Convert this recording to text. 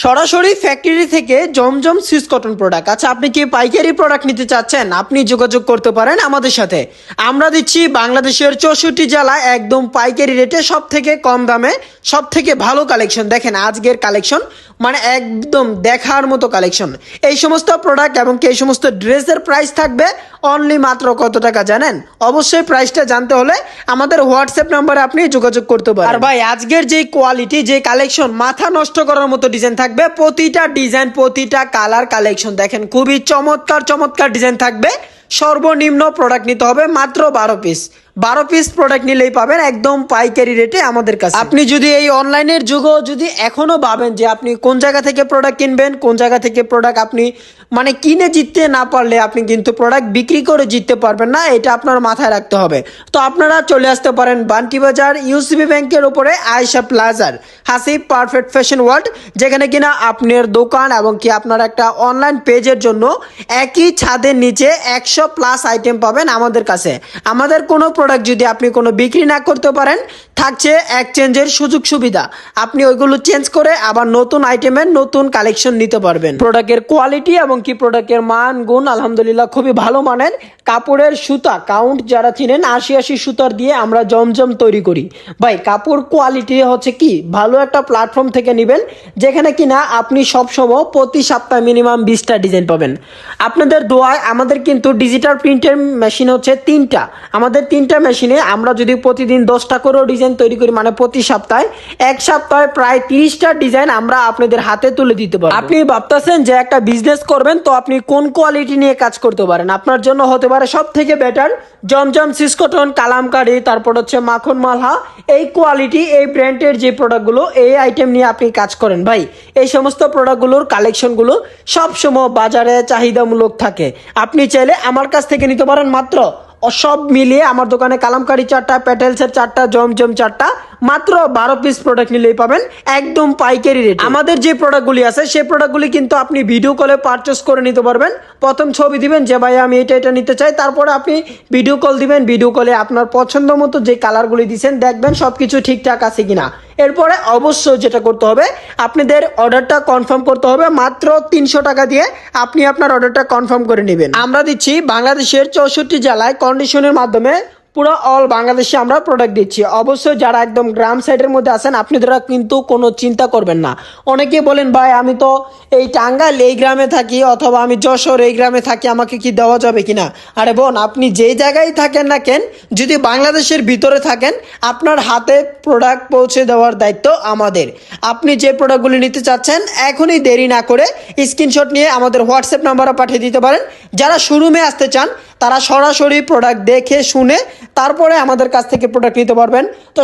সরাসরি ফ্যাক্টরি থেকে জমজম Swiss cotton product. আচ্ছা, আপনি কি পাইকারি প্রোডাক্ট নিতে চাচ্ছেন? আপনি যোগাযোগ করতে পারেন আমাদের সাথে। আমরা দিচ্ছি বাংলাদেশের 64 জেলায় একদম পাইকারি রেটে, সব থেকে কম দামে, সব থেকে ভালো কালেকশন। দেখেন আজকের কালেকশন মানে একদম দেখার মতো কালেকশন। এই সমস্ত প্রোডাক্ট এবং এই সমস্ত ড্রেসের প্রাইস থাকবে অনলি মাত্র কত টাকা জানেন? অবশ্যই প্রাইসটা জানতে হলে আমাদের হোয়াটসঅ্যাপ নাম্বারে আপনি যোগাযোগ করতে পারেন। আর ভাই, আজকের যে কোয়ালিটি, যে কালেকশন, মাথা নষ্ট করার মতো ডিজাইন থাকবে। প্রতিটা ডিজাইন, প্রতিটা কালার কালেকশন দেখেন, খুবই চমৎকার চমৎকার ডিজাইন থাকবে। সর্বনিম্ন প্রোডাক্ট নিতে হবে মাত্র 12 পিস। 12 পিস প্রোডাক্ট নিলেই পাবেন একদম পাইকারি রেটে আমাদের কাছে। আপনি যদি এই অনলাইনের যুগও যদি এখনো ভাবেন যে আপনি কোন জায়গা থেকে প্রোডাক্ট কিনবেন, কোন জায়গা থেকে প্রোডাক্ট আপনি মানে কিনে জিততে না পারলে আপনি কিন্তু প্রোডাক্ট বিক্রি করে জিততে পারবেন না, এটা আপনার মাথায় রাখতে হবে। তো আপনারা চলে আসতে পারেন বান্টি বাজার ইউসিবি ব্যাংকের উপরে আয়েশা প্লাজার হাসিব পারফেক্ট ফ্যাশন ওয়ার্ল্ড, যেখানে কিনা আপনার দোকান এবং কি আপনার একটা অনলাইন পেজের জন্য একই ছাদের নিচে 100+ আইটেম পাবেন আমাদের কাছে। আমাদের কোনো প্রোডাক্ট যদি আপনি কোনো বিক্রি না করতে পারেন, থাকছে এক্সচেঞ্জের সুযোগ সুবিধা। আপনি ওইগুলো চেঞ্জ করে আবার নতুন আইটেমের নতুন কালেকশন নিতে পারবেন। প্রোডাক্টের কোয়ালিটি এবং কি প্রোডাক্টের মান গুণ আলহামদুলিল্লাহ খুবই ভালো মানের। কাপড়ের সুতা কাউন্ট যারা চিনেন, 80 সুতার দিয়ে আমরা জমজম তৈরি করি। ভাই, কাপড় কোয়ালিটি হচ্ছে কি ভালো একটা প্ল্যাটফর্ম থেকে নেবেন, যেখানে কিনা আপনি সবসময় প্রতি সপ্তাহে মিনিমাম 20টা ডিজাইন পাবেন। আপনাদের দোয়ায় আমাদের কিন্তু ডিজিটাল প্রিন্টের মেশিন হচ্ছে 3টা। আমাদের 3টা মেশিনে আমরা যদি প্রতিদিন 10টা করেও ডিজাইন তৈরি করি, মানে প্রতি সপ্তাহে, এক সপ্তাহে প্রায় 30টা ডিজাইন আমরা আপনাদের হাতে তুলে দিতে পারবো। আপনি ভাবতেছেন যে একটা বিজনেস করবেন, তো আপনি কোন কোয়ালিটি নিয়ে কাজ করতে পারেন? আপনার জন্য হতে পারে সব থেকে বেটার জমজম সুইস কটন, কালামকারী, তারপর হচ্ছে মাখন মালহা। এই কোয়ালিটি, এই ব্র্যান্ডের যে প্রোডাক্টগুলো, এই আইটেম নিয়ে আপনি কাজ করেন ভাই, এই সমস্ত প্রোডাক্টগুলোর কালেকশনগুলো সবসময় বাজারে চাহিদামূলক থাকে। আপনি চাইলে আমার কাছ থেকে নিতে পারেন মাত্র সব মিলিয়ে আমার দোকানে কালামকারী 4টা, প্যাটেলসের 4টা, জমজম 4টা, মাত্র 12 পিস প্রোডাক্ট নিলেই পাবেন একদম পাইকারি রেট। আমাদের যে প্রোডাক্টগুলি আছে সেই প্রোডাক্টগুলি কিন্তু আপনি ভিডিও কলে পারচেস করে নিতে পারবেন। প্রথম ছবি দিবেন যে ভাই আমি এটা নিতে চাই, তারপরে আপনি ভিডিও কল দিবেন। ভিডিও কলে আপনার পছন্দ মতো যে কালারগুলি দিচ্ছেন দেখবেন সবকিছু ঠিকঠাক আছে কিনা। এরপরে অবশ্যই যেটা করতে হবে, আপনাদের অর্ডারটা কনফার্ম করতে হবে। মাত্র 300 টাকা দিয়ে আপনি আপনার অর্ডারটা কনফার্ম করে নেবেন। আমরা দিচ্ছি বাংলাদেশের 64 জেলায় কন্ডিশনের মাধ্যমে, পুরো অল বাংলাদেশে আমরা প্রোডাক্ট দিচ্ছি। অবশ্যই যারা একদম গ্রাম সাইডের মধ্যে আছেন, আপনারা কিন্তু কোনো চিন্তা করবেন না। অনেকে বলেন ভাই আমি তো এই টাঙ্গাইল এই গ্রামে থাকি, অথবা আমি যশোর এই গ্রামে থাকি, আমাকে কি দেওয়া যাবে কিনা? আরে বোন, আপনি যেই জায়গায় থাকেন না কেন, যদি বাংলাদেশের ভিতরে থাকেন, আপনার হাতে প্রোডাক্ট পৌঁছে দেওয়ার দায়িত্ব আমাদের। আপনি যে প্রোডাক্টগুলি নিতে চাচ্ছেন এখনই দেরি না করে স্ক্রিনশট নিয়ে আমাদের হোয়াটসঅ্যাপ নাম্বারে পাঠিয়ে দিতে পারেন। যারা শোরুমে আসতে চান তারা সরাসরি প্রোডাক্ট দেখে শুনে তারপরে আমাদের কাছ থেকে প্রোডাক্ট নিতে পারবেন। তো